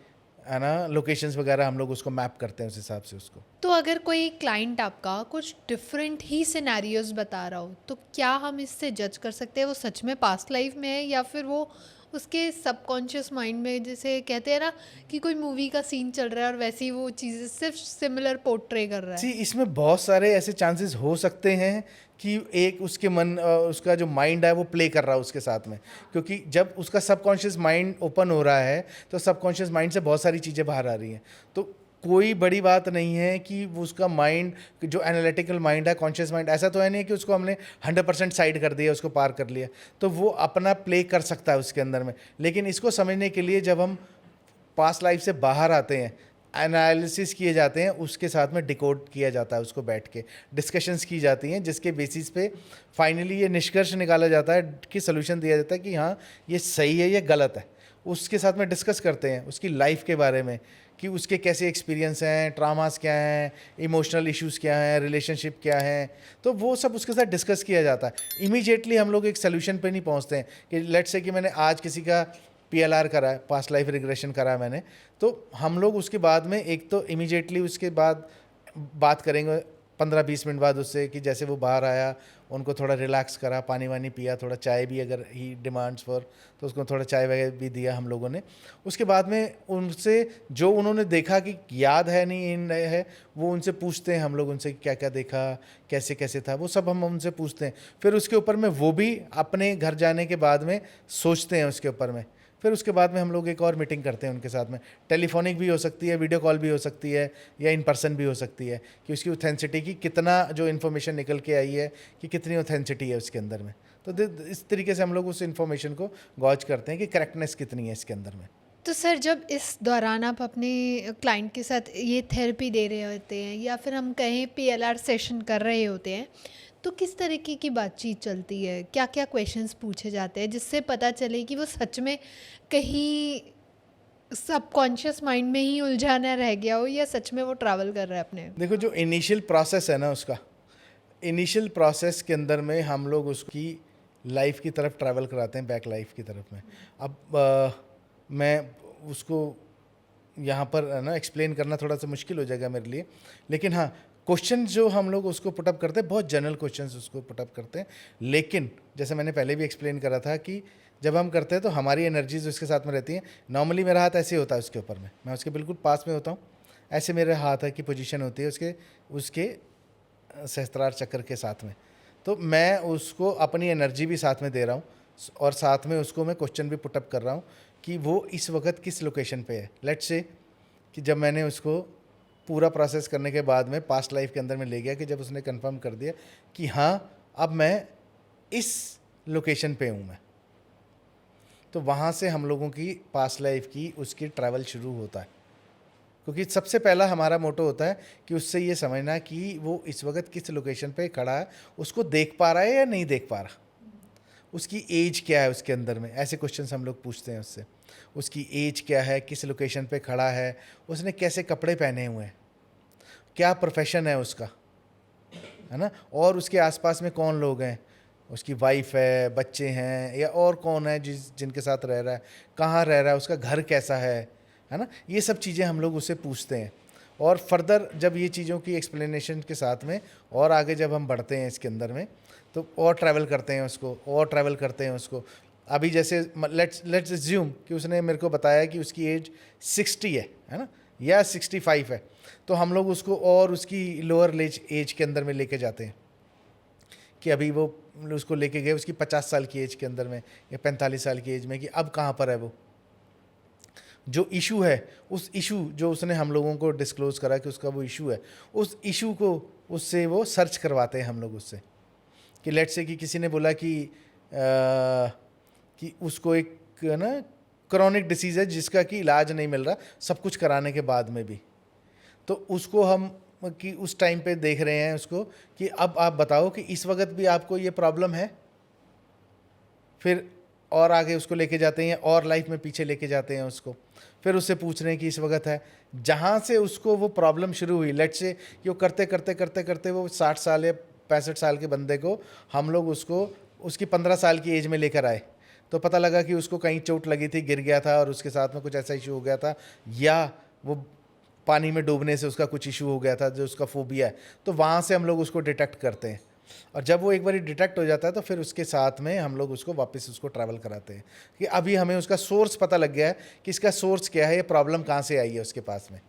है ना लोकेशंस वगैरह हम लोग उसको मैप करते हैं उस हिसाब से उसको। तो अगर कोई क्लाइंट आपका कुछ डिफरेंट ही सिनेरियोज बता रहा हो, तो क्या हम इससे जज कर सकते हैं वो सच में पास्ट लाइफ में है या फिर वो उसके सबकॉन्शियस माइंड में, जैसे कहते हैं ना कि कोई मूवी का सीन चल रहा है और वैसे ही वो चीज़ें सिर्फ सिमिलर पोर्ट्रे कर रहा है? जी, इसमें बहुत सारे ऐसे चांसेस हो सकते हैं कि एक उसके मन उसका जो माइंड है वो प्ले कर रहा है उसके साथ में, क्योंकि जब उसका सबकॉन्शियस माइंड ओपन हो रहा है तो सबकॉन्शियस माइंड से बहुत सारी चीज़ें बाहर आ रही हैं। तो कोई बड़ी बात नहीं है कि वो उसका माइंड जो एनालिटिकल माइंड है, कॉन्शियस माइंड, ऐसा तो है नहीं कि उसको हमने 100% साइड कर दिया, उसको पार कर लिया, तो वो अपना प्ले कर सकता है उसके अंदर में। लेकिन इसको समझने के लिए जब हम पास्ट लाइफ से बाहर आते हैं, एनालिसिस किए जाते हैं, उसके साथ में डिकोड किया जाता है, उसको बैठ के डिस्कशंस की जाती हैं, जिसके बेसिस पे फाइनली ये निष्कर्ष निकाला जाता है कि सोल्यूशन दिया जाता है कि हाँ ये सही है, ये गलत है। उसके साथ में डिस्कस करते हैं उसकी लाइफ के बारे में कि उसके कैसे एक्सपीरियंस हैं, ट्रामास क्या हैं, इमोशनल इश्यूज़ क्या हैं, रिलेशनशिप क्या हैं, तो वो सब उसके साथ डिस्कस किया जाता है। इमीडिएटली हम लोग एक सोल्यूशन पे नहीं पहुंचते हैं कि लेट्स से कि मैंने आज किसी का PLR करा है, पास्ट लाइफ रिग्रेशन करा है मैंने, तो हम लोग उसके बाद में एक तो इमीडिएटली उसके बाद बात करेंगे 15-20 मिनट बाद उससे कि जैसे वो बाहर आया उनको थोड़ा रिलैक्स करा, पानी वानी पिया, थोड़ा चाय भी अगर ही डिमांड्स फॉर तो उसको थोड़ा चाय वगैरह भी दिया हम लोगों ने। उसके बाद में उनसे जो उन्होंने देखा कि याद है नहीं इन है, वो उनसे पूछते हैं हम लोग उनसे क्या क्या देखा, कैसे कैसे था, वो सब हम उनसे पूछते हैं। फिर उसके ऊपर में वो भी अपने घर जाने के बाद में सोचते हैं उसके ऊपर में। फिर उसके बाद में हम लोग एक और मीटिंग करते हैं उनके साथ में, टेलीफोनिक भी हो सकती है, वीडियो कॉल भी हो सकती है, या इन पर्सन भी हो सकती है, कि उसकी ऑथेंसिटी की कितना जो इन्फॉर्मेशन निकल के आई है कि कितनी ऑथेंसिटी है उसके अंदर में। तो इस तरीके से हम लोग उस इन्फॉर्मेशन को गॉज करते हैं कि करेक्टनेस कितनी है इसके अंदर में। तो सर, जब इस दौरान आप अपने क्लाइंट के साथ ये थेरेपी दे रहे होते हैं या फिर हम कहें PLR सेशन कर रहे होते हैं, तो किस तरीके की बातचीत चलती है? क्या क्या क्वेश्चंस पूछे जाते हैं जिससे पता चले कि वो सच में कहीं सबकॉन्शियस माइंड में ही उलझा ना रह गया हो या सच में वो ट्रैवल कर रहा है अपने? देखो, जो इनिशियल प्रोसेस है ना, उसका इनिशियल प्रोसेस के अंदर में हम लोग उसकी लाइफ की तरफ ट्रैवल कराते हैं, बैक लाइफ की तरफ में। अब मैं उसको यहाँ पर है ना एक्सप्लेन करना थोड़ा सा मुश्किल हो जाएगा मेरे लिए, लेकिन हाँ, क्वेश्चन जो हम लोग उसको पुटअप करते हैं बहुत जनरल क्वेश्चंस उसको पुटअप करते हैं। लेकिन जैसे मैंने पहले भी एक्सप्लेन करा था कि जब हम करते हैं तो हमारी एनर्जीज उसके साथ में रहती हैं। नॉर्मली मेरा हाथ ऐसे होता है उसके ऊपर में, मैं उसके बिल्कुल पास में होता हूँ, ऐसे मेरे हाथ की पोजीशन होती है उसके उसके सहस्त्रार चक्र के साथ में। तो मैं उसको अपनी एनर्जी भी साथ में दे रहा हूँ, और साथ में उसको मैं क्वेश्चन भी पुटअप कर रहा हूँ कि वो इस वक्त किस लोकेशन पे है। लेट्स से कि जब मैंने उसको पूरा प्रोसेस करने के बाद में पास्ट लाइफ के अंदर में ले गया, कि जब उसने कंफर्म कर दिया कि हाँ अब मैं इस लोकेशन पे हूँ मैं, तो वहाँ से हम लोगों की पास्ट लाइफ की उसकी ट्रैवल शुरू होता है। क्योंकि सबसे पहला हमारा मोटो होता है कि उससे ये समझना कि वो इस वक्त किस लोकेशन पे खड़ा है, उसको देख पा रहा है या नहीं देख पा रहा, उसकी एज क्या है उसके अंदर में, ऐसे क्वेश्चंस हम लोग पूछते हैं उससे। उसकी एज क्या है, किस लोकेशन पे खड़ा है, उसने कैसे कपड़े पहने हुए हैं, क्या प्रोफेशन है उसका, है ना, और उसके आसपास में कौन लोग हैं, उसकी वाइफ है, बच्चे हैं, या और कौन है जिनके साथ रह रहा है, कहाँ रह रहा है, उसका घर कैसा है ना। ये सब चीज़ें हम लोग उससे पूछते हैं। और फर्दर जब ये चीज़ों की एक्सप्लेनेशन के साथ में और आगे जब हम बढ़ते हैं इसके अंदर में, तो और ट्रैवल करते हैं उसको, और ट्रैवल करते हैं उसको। अभी जैसे लेट्स अज्यूम कि उसने मेरे को बताया कि उसकी एज 60 है ना, या 65 है, तो हम लोग उसको और उसकी लोअर एज के अंदर में लेके जाते हैं कि अभी वो उसको लेके गए उसकी 50 साल की एज के अंदर में या 45 साल की एज में, कि अब कहाँ पर है वो। जो इशू है, उस इशू जो उसने हम लोगों को डिस्क्लोज करा कि उसका वो इशू है, उस इशू को उससे वो सर्च करवाते हैं हम लोग उससे। कि लेट से कि किसी ने बोला कि उसको एक ना क्रॉनिक डिसीज़ है जिसका कि इलाज नहीं मिल रहा सब कुछ कराने के बाद में भी, तो उसको हम कि उस टाइम पे देख रहे हैं उसको कि अब आप बताओ कि इस वक्त भी आपको ये प्रॉब्लम है। फिर और आगे उसको लेके जाते हैं और लाइफ में पीछे लेके जाते हैं उसको, फिर उससे पूछ रहे हैं कि इस वक्त है। जहाँ से उसको वो प्रॉब्लम शुरू हुई, लेट से कि वो करते करते करते करते वो 60 साल या 65 साल के बंदे को हम लोग उसको उसकी 15 साल की एज में लेकर आए, तो पता लगा कि उसको कहीं चोट लगी थी, गिर गया था और उसके साथ में कुछ ऐसा इशू हो गया था, या वो पानी में डूबने से उसका कुछ इशू हो गया था जो उसका फोबिया है। तो वहाँ से हम लोग उसको डिटेक्ट करते हैं, और जब वो एक बार डिटेक्ट हो जाता है तो फिर उसके साथ में हम लोग उसको वापस उसको ट्रैवल कराते हैं कि अभी हमें उसका सोर्स पता लग गया है कि इसका सोर्स क्या है, ये प्रॉब्लम कहाँ से आई है उसके पास में।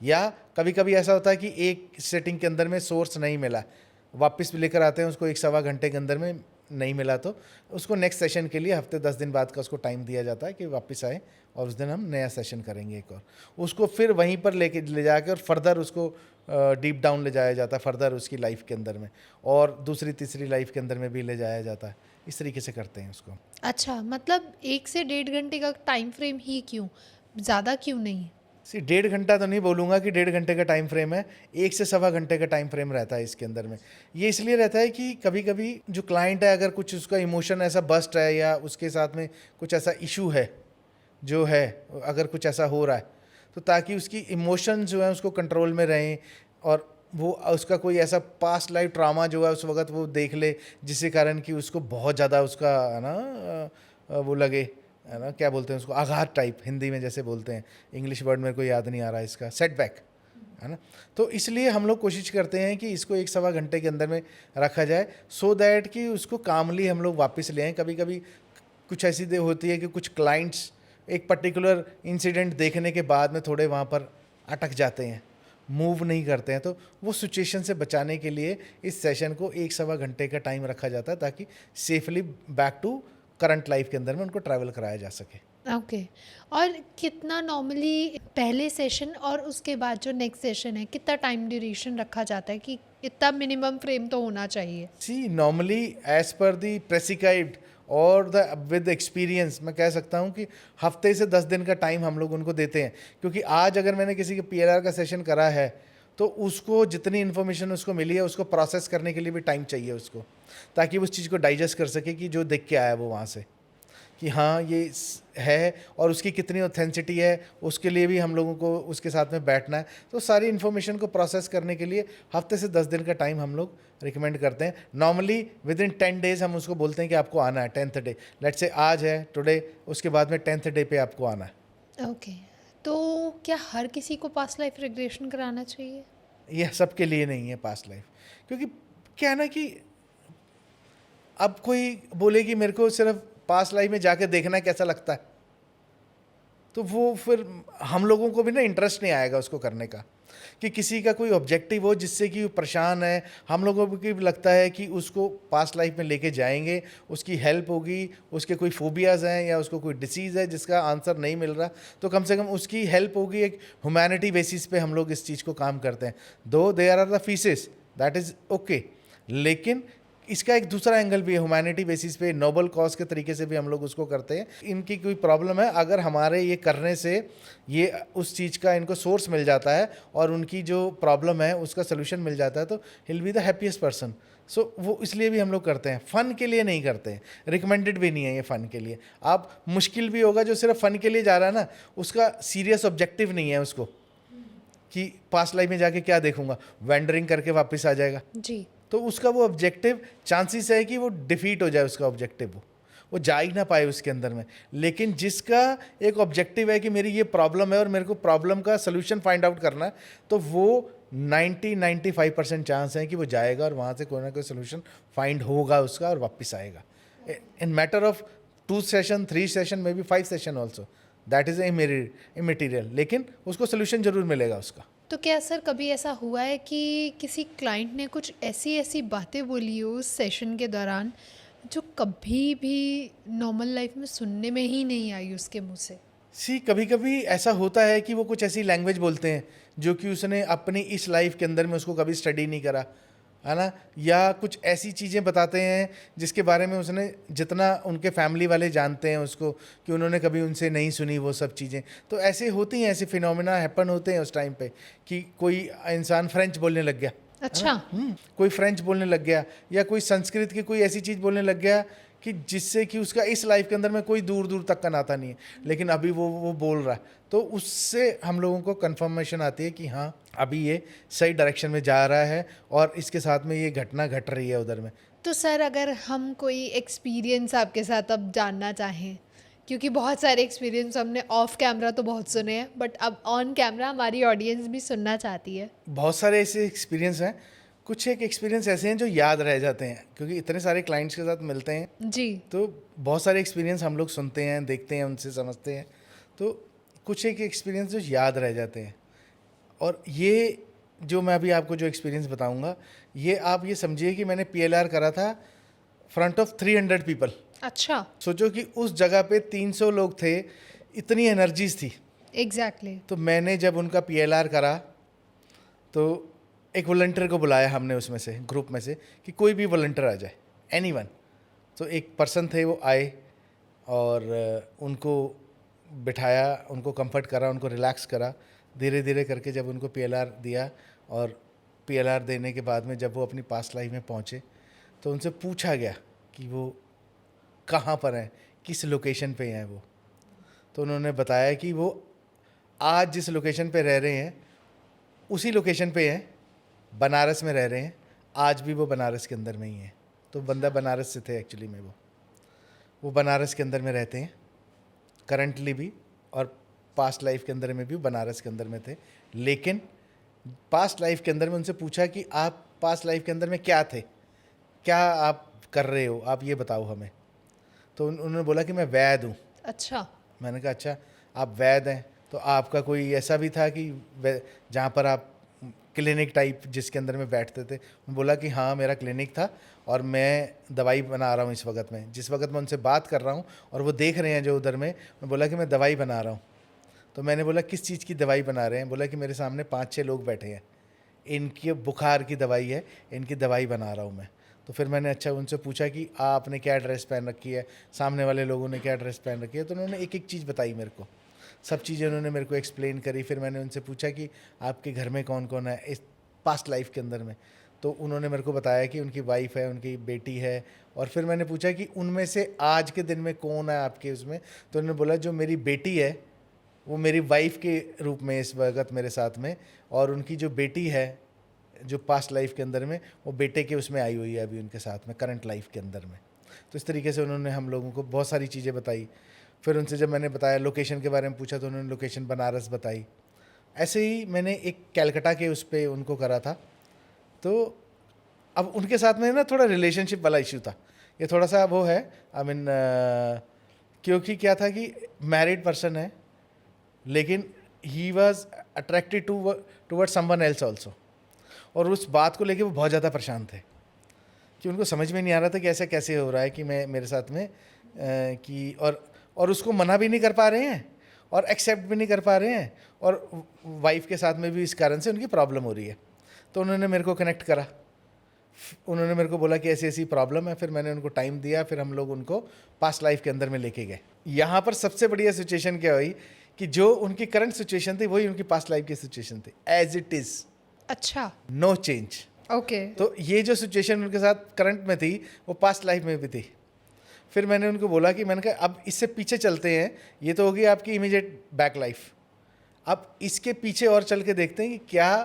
या कभी कभी ऐसा होता है कि एक सेटिंग के अंदर में सोर्स नहीं मिला, वापस लेकर आते हैं उसको 1-1.25 घंटे के अंदर में नहीं मिला, तो उसको नेक्स्ट सेशन के लिए हफ्ते 10 दिन बाद का उसको टाइम दिया जाता है कि वापस आए, और उस दिन हम नया सेशन करेंगे एक और। उसको फिर वहीं पर ले जाकर फर्दर उसको डीप डाउन ले जाया जाता है, फर्दर उसकी लाइफ के अंदर में, और दूसरी तीसरी लाइफ के अंदर में भी ले जाया जाता है। इस तरीके से करते हैं उसको। अच्छा, मतलब 1 से 1.5 घंटे का टाइम फ्रेम ही क्यों? ज़्यादा क्यों नहीं? 1.5 घंटा तो नहीं बोलूँगा कि 1.5 घंटे का टाइम फ्रेम है, 1 से 1.25 घंटे का टाइम फ्रेम रहता है इसके अंदर में। ये इसलिए रहता है कि कभी कभी जो क्लाइंट है, अगर कुछ उसका इमोशन ऐसा बस्ट है या उसके साथ में कुछ ऐसा इशू है जो है, अगर कुछ ऐसा हो रहा है, तो ताकि उसकी इमोशन जो है उसको कंट्रोल में रहें, और वो उसका कोई ऐसा पास्ट लाइफ ट्रामा जो है उस वक्त वो देख ले, जिसके कारण कि उसको बहुत ज़्यादा उसका है ना वो लगे, है ना, क्या बोलते हैं उसको, आघात टाइप हिंदी में जैसे बोलते हैं, इंग्लिश वर्ड मेरे को याद नहीं आ रहा इसका, सेटबैक, है ना। तो इसलिए हम लोग कोशिश करते हैं कि इसको 1-1.25 घंटे के अंदर में रखा जाए, सो दैट कि उसको कामली हम लोग वापस ले आएँ। कभी कभी कुछ ऐसी होती है कि कुछ क्लाइंट्स एक पर्टिकुलर इंसिडेंट देखने के बाद में थोड़े वहाँ पर अटक जाते हैं, मूव नहीं करते हैं, तो वो सिचुएशन से बचाने के लिए इस सेशन को 1-1.25 घंटे का टाइम रखा जाता है, ताकि safely back to current life के अंदर में उनको ट्रैवल कराया जा सके। ओके। और कितना नॉर्मली पहले सेशन और उसके बाद जो नेक्स्ट सेशन है, कितना टाइम ड्यूरेशन रखा जाता है कि इतना मिनिमम फ्रेम तो होना चाहिए? सी नॉर्मली एज पर दी प्रेसिक्राइब्ड और द विद एक्सपीरियंस, मैं कह सकता हूँ कि हफ्ते से 10 दिन का टाइम हम लोग उनको देते हैं, क्योंकि आज अगर मैंने किसी के PLR का सेशन करा है तो उसको जितनी इन्फॉर्मेशन उसको मिली है उसको प्रोसेस करने के लिए भी टाइम चाहिए उसको, ताकि वो उस चीज़ को डाइजेस्ट कर सके कि जो देख के आया वो वहाँ से, कि हाँ ये है, और उसकी कितनी ऑथेंसिटी है, उसके लिए भी हम लोगों को उसके साथ में बैठना है। तो सारी इन्फॉर्मेशन को प्रोसेस करने के लिए हफ्ते से 10 दिन का टाइम हम लोग रिकमेंड करते हैं। नॉर्मली विद इन 10 डेज़ हम उसको बोलते हैं कि आपको आना है 10th डे, लेट से आज है टुडे, उसके बाद में 10th डे पे आपको आना है। ओके। तो क्या हर किसी को पास्ट लाइफ रिग्रेशन कराना चाहिए? यह सबके लिए नहीं है पास्ट लाइफ, क्योंकि क्या है ना कि अब कोई बोले कि मेरे को सिर्फ पास्ट लाइफ में जाके देखना है कैसा लगता है, तो वो फिर हम लोगों को भी ना इंटरेस्ट नहीं आएगा उसको करने का, कि किसी का कोई ऑब्जेक्टिव हो जिससे कि वो परेशान है, हम लोगों को भी लगता है कि उसको पास्ट लाइफ में लेके जाएंगे, उसकी हेल्प होगी, उसके कोई फोबियाज़ हैं या उसको कोई डिसीज़ है जिसका आंसर नहीं मिल रहा, तो कम से कम उसकी हेल्प होगी। एक ह्यूमैनिटी बेसिस पे हम लोग इस चीज़ को काम करते हैं, though there are the faces, that is okay, लेकिन इसका एक दूसरा एंगल भी है, ह्यूमैनिटी बेसिस पे नोबल कॉज के तरीके से भी हम लोग उसको करते हैं। इनकी कोई प्रॉब्लम है, अगर हमारे ये करने से ये उस चीज़ का इनको सोर्स मिल जाता है और उनकी जो प्रॉब्लम है उसका सोल्यूशन मिल जाता है, तो he'll be the happiest person. So वो इसलिए भी हम लोग करते हैं, फ़न के लिए नहीं करते हैं, रिकमेंडेड भी नहीं है ये फ़न के लिए। आप मुश्किल भी होगा जो सिर्फ फ़न के लिए जा रहा है ना, उसका सीरियस ऑब्जेक्टिव नहीं है उसको कि पास्ट लाइफ में जाके क्या देखूंगा, वेंडरिंग करके वापस आ जाएगा जी। तो उसका वो ऑब्जेक्टिव चांसेस है कि वो डिफीट हो जाए, उसका ऑब्जेक्टिव वो जा ही ना पाए उसके अंदर में। लेकिन जिसका एक ऑब्जेक्टिव है कि मेरी ये प्रॉब्लम है और मेरे को प्रॉब्लम का सोल्यूशन फाइंड आउट करना है, तो वो 90-95% चांस है कि वो जाएगा और वहाँ से कोई ना कोई सोल्यूशन फाइंड होगा उसका और वापस आएगा। इन matter of 2 session 3 session may be 5 session also, that is immaterial, लेकिन उसको सोल्यूशन जरूर मिलेगा उसका। तो क्या सर कभी ऐसा हुआ है कि किसी क्लाइंट ने कुछ ऐसी ऐसी बातें बोली हो उस सेशन के दौरान जो कभी भी नॉर्मल लाइफ में सुनने में ही नहीं आई उसके मुंह से? सी कभी कभी ऐसा होता है कि वो कुछ ऐसी लैंग्वेज बोलते हैं जो कि उसने अपनी इस लाइफ के अंदर में उसको कभी स्टडी नहीं करा, है ना, या कुछ ऐसी चीज़ें बताते हैं जिसके बारे में उसने जितना उनके फैमिली वाले जानते हैं उसको, कि उन्होंने कभी उनसे नहीं सुनी वो सब चीज़ें। तो ऐसे होती हैं, ऐसे फिनोमेना हैपन होते हैं उस टाइम पे कि कोई इंसान फ्रेंच बोलने लग गया, अच्छा। कोई फ्रेंच बोलने लग गया, या कोई संस्कृत की कोई ऐसी चीज़ बोलने लग गया कि जिससे कि उसका इस लाइफ के अंदर में कोई दूर दूर तक का नाता नहीं है, लेकिन अभी वो बोल रहा है। तो उससे हम लोगों को कंफर्मेशन आती है कि हाँ अभी ये सही डायरेक्शन में जा रहा है और इसके साथ में ये घटना घट रही है उधर में। तो सर अगर हम कोई एक्सपीरियंस आपके साथ अब जानना चाहें, क्योंकि बहुत सारे एक्सपीरियंस हमने ऑफ कैमरा तो बहुत सुने हैं, बट अब ऑन कैमरा हमारी ऑडियंस भी सुनना चाहती है। बहुत सारे ऐसे एक्सपीरियंस हैं, कुछ एक एक्सपीरियंस ऐसे हैं जो याद रह जाते हैं क्योंकि इतने सारे क्लाइंट्स के साथ मिलते हैं। जी। तो बहुत सारे एक्सपीरियंस हम लोग सुनते हैं, देखते हैं, उनसे समझते हैं, तो कुछ एक एक्सपीरियंस जो याद रह जाते हैं। और ये जो मैं अभी आपको जो एक्सपीरियंस बताऊंगा, ये आप ये समझिए कि मैंने PLR करा था फ्रंट ऑफ 300 पीपल। अच्छा। सोचो कि उस जगह पे 300 लोग थे, इतनी एनर्जीज थी। एग्जैक्टली। तो मैंने जब उनका PLR करा तो एक वॉलंटियर को बुलाया हमने उसमें से, ग्रुप में से, कि कोई भी वॉलंटियर आ जाए, एनीवन। तो एक पर्सन थे, वो आए और उनको बिठाया, उनको कंफर्ट करा, उनको रिलैक्स करा। धीरे धीरे करके जब उनको PLR दिया और PLR देने के बाद में जब वो अपनी पास्ट लाइफ में पहुँचे तो उनसे पूछा गया कि वो कहाँ पर हैं, किस लोकेशन पे हैं वो। तो उन्होंने बताया कि वो आज जिस लोकेशन पे रह रहे हैं उसी लोकेशन पे हैं, बनारस में रह रहे हैं, आज भी वो बनारस के अंदर में ही है। तो बंदा बनारस से थे एक्चुअली में, वो बनारस के अंदर में रहते हैं करंटली भी, और पास्ट लाइफ के अंदर में भी बनारस के अंदर में थे। लेकिन पास्ट लाइफ के अंदर में उनसे पूछा कि आप पास्ट लाइफ के अंदर में क्या थे, क्या आप कर रहे हो, आप ये बताओ हमें। तो उन्होंने बोला कि मैं वैद हूँ। अच्छा। मैंने कहा अच्छा आप वैद हैं, तो आपका कोई ऐसा भी था कि जहाँ पर आप क्लिनिक टाइप जिसके अंदर में बैठते थे? बोला कि हाँ मेरा क्लिनिक था और मैं दवाई बना रहा हूँ इस वक्त में, जिस वक्त मैं उनसे बात कर रहा हूँ और वो देख रहे हैं जो उधर में। मैं बोला कि मैं दवाई बना रहा हूँ। तो मैंने बोला किस चीज़ की दवाई बना रहे हैं? बोला कि मेरे सामने 5-6 लोग बैठे हैं, इनकी बुखार की दवाई है, इनकी दवाई बना रहा हूँ मैं। तो फिर मैंने अच्छा उनसे पूछा कि आपने क्या ड्रेस पहन रखी है, सामने वाले लोगों ने क्या ड्रेस पहन रखी है। तो उन्होंने एक एक चीज़ बताई मेरे को, सब चीज़ें उन्होंने मेरे को एक्सप्लेन करी। फिर मैंने उनसे पूछा कि आपके घर में कौन कौन है इस पास्ट लाइफ के अंदर में। तो उन्होंने मेरे को बताया कि उनकी वाइफ है, उनकी बेटी है। और फिर मैंने पूछा कि उनमें से आज के दिन में कौन है आपके उसमें? तो उन्होंने बोला जो मेरी बेटी है वो मेरी वाइफ के रूप में इस वक्त मेरे साथ में, और उनकी जो बेटी है जो पास्ट लाइफ के अंदर में वो बेटे के उसमें आई हुई है अभी उनके साथ में करंट लाइफ के अंदर में। तो इस तरीके से उन्होंने हम लोगों को बहुत सारी चीज़ें बताई। फिर उनसे जब मैंने बताया लोकेशन के बारे में पूछा तो उन्होंने लोकेशन बनारस बताई। ऐसे ही मैंने एक कैलकटा के उस पर उनको करा था। तो अब उनके साथ में ना थोड़ा रिलेशनशिप वाला इशू था, ये थोड़ा सा वो है, आई मीन क्योंकि क्या था कि मैरिड पर्सन है लेकिन he was attracted toward someone else also. और उस बात को लेके वो बहुत ज़्यादा परेशान थे कि उनको समझ में नहीं आ रहा था कि ऐसा कैसे हो रहा है कि मैं मेरे साथ में कि और उसको मना भी नहीं कर पा रहे हैं और एक्सेप्ट भी नहीं कर पा रहे हैं, और वाइफ के साथ में भी इस कारण से उनकी प्रॉब्लम हो रही है। तो उन्होंने मेरे को कनेक्ट करा, उन्होंने मेरे को बोला कि ऐसी ऐसी प्रॉब्लम है। फिर मैंने उनको टाइम दिया, फिर हम लोग उनको पास्ट लाइफ के अंदर में लेके गए। यहाँ पर सबसे बढ़िया सिचुएशन क्या हुई कि जो उनकी करंट सिचुएशन थी वही उनकी पास्ट लाइफ की सिचुएशन थी, एज इट इज़। अच्छा। No change. ओके। तो ये जो सिचुएशन उनके साथ करंट में थी वो पास्ट लाइफ में भी थी। फिर मैंने उनको बोला कि मैंने कहा अब इससे पीछे चलते हैं, ये तो होगी आपकी इमीडिएट बैक लाइफ, अब इसके पीछे और चल के देखते हैं कि क्या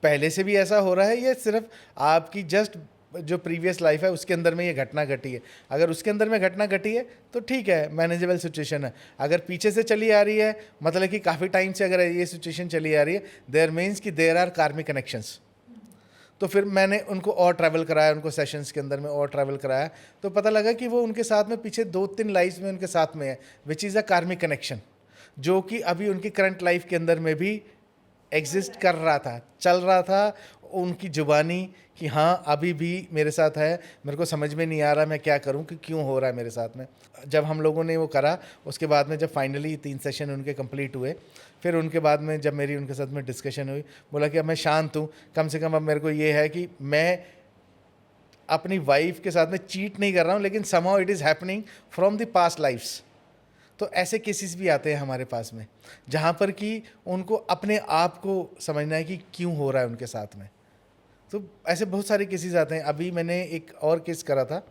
पहले से भी ऐसा हो रहा है या सिर्फ आपकी जस्ट जो प्रीवियस लाइफ है उसके अंदर में ये घटना घटी है। अगर उसके अंदर में घटना घटी है तो ठीक है, मैनेजेबल सिचुएशन है। अगर पीछे से चली आ रही है, मतलब कि काफ़ी टाइम से अगर ये सिचुएशन चली आ रही है, देयर मीन्स कि देयर आर कार्मिक कनेक्शंस। तो फिर मैंने उनको और ट्रैवल कराया, उनको सेशंस के अंदर में और ट्रैवल कराया, तो पता लगा कि वो उनके साथ में पीछे 2-3 लाइफ्स में उनके साथ में है, which is a karmic connection, जो कि अभी उनकी करंट लाइफ के अंदर में भी एग्जिस्ट कर रहा था, चल रहा था। उनकी जुबानी कि हाँ अभी भी मेरे साथ है, मेरे को समझ में नहीं आ रहा मैं क्या करूँ कि क्यों हो रहा है मेरे साथ में। जब हम लोगों ने वो करा, उसके बाद में जब फाइनली 3 सेशन उनके कंप्लीट हुए, फिर उनके बाद में जब मेरी उनके साथ में डिस्कशन हुई, बोला कि अब मैं शांत हूँ, कम से कम अब मेरे को ये है कि मैं अपनी वाइफ के साथ में चीट नहीं कर रहा हूँ, लेकिन somehow it is happening from the past lifes. तो ऐसे केसेस भी आते हैं हमारे पास में, जहाँ पर कि उनको अपने आप को समझना है कि क्यों हो रहा है उनके साथ में। तो ऐसे बहुत सारे केसेस आते हैं। अभी मैंने एक और केस करा था,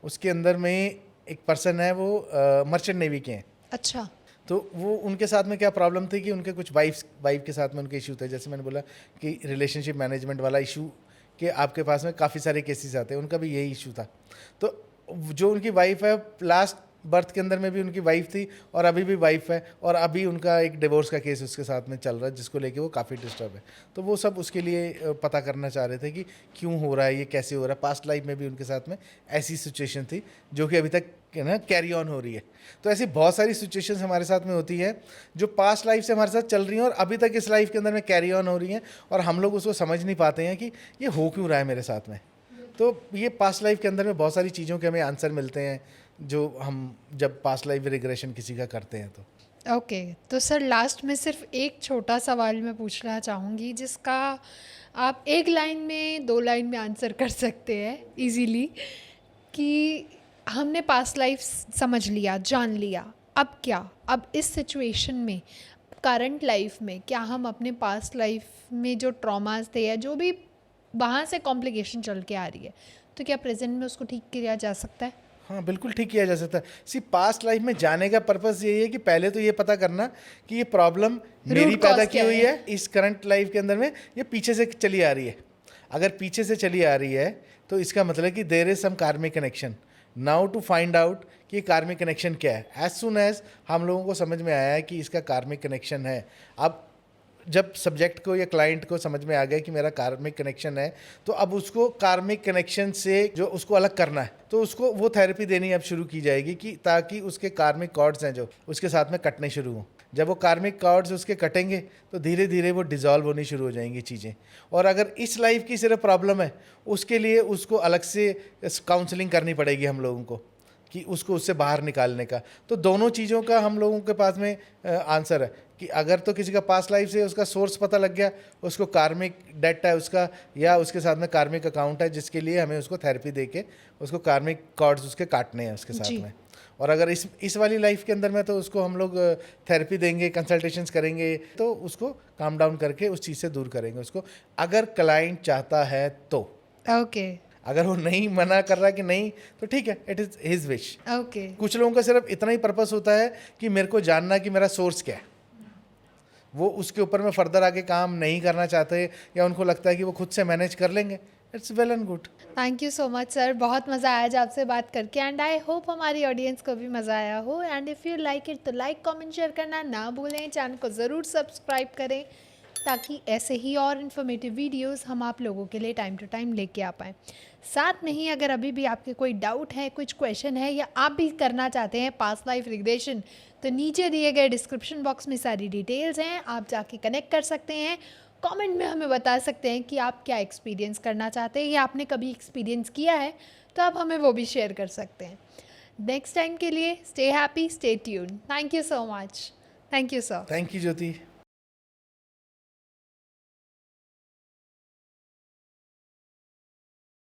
उसके अंदर में एक पर्सन है, वो मर्चेंट नेवी के हैं। अच्छा। तो वो उनके साथ में क्या प्रॉब्लम थी कि उनके कुछ वाइफ के साथ में उनके इशू थे। जैसे मैंने बोला कि रिलेशनशिप मैनेजमेंट वाला इशू कि आपके पास में काफ़ी सारे केसेस आते हैं, उनका भी यही इशू था। तो जो उनकी वाइफ है, लास्ट बर्थ के अंदर में भी उनकी वाइफ थी और अभी भी वाइफ है, और अभी उनका एक डिवोर्स का केस उसके साथ में चल रहा है, जिसको लेके वो काफ़ी डिस्टर्ब है। तो वो सब उसके लिए पता करना चाह रहे थे कि क्यों हो रहा है, ये कैसे हो रहा है। पास्ट लाइफ में भी उनके साथ में ऐसी सिचुएशन थी जो कि अभी तक ना कैरी ऑन हो रही है। तो ऐसी बहुत सारी सिचुएशंस हमारे साथ में होती है जो पास्ट लाइफ से हमारे साथ चल रही हैं और अभी तक इस लाइफ के अंदर में कैरी ऑन हो रही हैं, और हम लोग उसको समझ नहीं पाते हैं कि ये हो क्यों रहा है मेरे साथ में। तो ये पास्ट लाइफ के अंदर में बहुत सारी चीज़ों के हमें आंसर मिलते हैं जो हम जब पास्ट लाइफ रिग्रेशन किसी का करते हैं तो। ओके, तो सर लास्ट में सिर्फ एक छोटा सवाल मैं पूछना चाहूँगी, जिसका आप 1 लाइन में 2 लाइन में आंसर कर सकते हैं इजीली, कि हमने पास्ट लाइफ समझ लिया, जान लिया, अब क्या? अब इस सिचुएशन में, करंट लाइफ में, क्या हम अपने पास्ट लाइफ में जो ट्रॉमास थे या जो भी वहाँ से कॉम्प्लिकेशन चल के आ रही है, तो क्या प्रेजेंट में उसको ठीक किया जा सकता है? हाँ, बिल्कुल ठीक किया जा सकता है। सी पास्ट लाइफ में जाने का पर्पस यही है कि पहले तो ये पता करना कि ये प्रॉब्लम मेरी पैदा की हुई है इस करंट लाइफ के अंदर में, ये पीछे से चली आ रही है। अगर पीछे से चली आ रही है तो इसका मतलब कि there is some karmic connection. Now to find out कि कार्मिक कनेक्शन क्या है। एज सुन एज हम लोगों को समझ में आया है कि इसका कार्मिक कनेक्शन है, अब जब सब्जेक्ट को या क्लाइंट को समझ में आ गया कि मेरा कार्मिक कनेक्शन है, तो अब उसको कार्मिक कनेक्शन से जो उसको अलग करना है, तो उसको वो थेरेपी देनी अब शुरू की जाएगी कि ताकि उसके कार्मिक कॉर्ड्स हैं जो उसके साथ में कटने शुरू हों। जब वो कार्मिक कॉर्ड्स उसके कटेंगे तो धीरे धीरे वो डिज़ोल्व होनी शुरू हो जाएंगी चीज़ें। और अगर इस लाइफ की सिर्फ प्रॉब्लम है, उसके लिए उसको अलग से काउंसलिंग करनी पड़ेगी हम लोगों को कि उसको उससे बाहर निकालने का। तो दोनों चीज़ों का हम लोगों के पास में आंसर है कि अगर तो किसी का पास्ट लाइफ से उसका सोर्स पता लग गया, उसको कार्मिक डेट है उसका, या उसके साथ में कार्मिक अकाउंट है जिसके लिए हमें उसको थेरेपी दे के उसको कार्मिक कॉर्ड्स उसके काटने हैं उसके साथ में। और अगर इस वाली लाइफ के अंदर में तो उसको हम लोग थेरेपी देंगे, कंसल्टेशंस करेंगे, तो उसको काम डाउन करके उस चीज़ से दूर करेंगे उसको, अगर क्लाइंट चाहता है तो। ओके। अगर वो नहीं, मना कर रहा है कि नहीं, तो ठीक है, it is his wish. Okay. कुछ लोगों का सिर्फ इतना ही पर्पस होता है कि मेरे को जानना कि मेरा सोर्स क्या है, वो उसके ऊपर में फर्दर आगे काम नहीं करना चाहते, या उनको लगता है कि वो खुद से मैनेज कर लेंगे। It's well and good. Thank you so much sir, बहुत मज़ा आया आज आपसे बात करके, एंड आई होप हमारी ऑडियंस को भी मज़ा आया हो। And if you like it तो लाइक कमेंट शेयर करना ना भूलें, चैनल को ज़रूर सब्सक्राइब करें ताकि ऐसे ही और इन्फॉर्मेटिव वीडियोस हम आप लोगों के लिए टाइम टू टाइम लेके आ पाएँ। साथ में ही अगर अभी भी आपके कोई डाउट है, कुछ क्वेश्चन है, या आप भी करना चाहते हैं पास्ट लाइफ रिग्रेशन, तो नीचे दिए गए डिस्क्रिप्शन बॉक्स में सारी डिटेल्स हैं, आप जाके कनेक्ट कर सकते हैं। कमेंट में हमें बता सकते हैं कि आप क्या एक्सपीरियंस करना चाहते हैं, या आपने कभी एक्सपीरियंस किया है तो आप हमें वो भी शेयर कर सकते हैं। नेक्स्ट टाइम के लिए stay happy, stay tuned. Thank you so much. Thank you sir. Thank you Jyoti.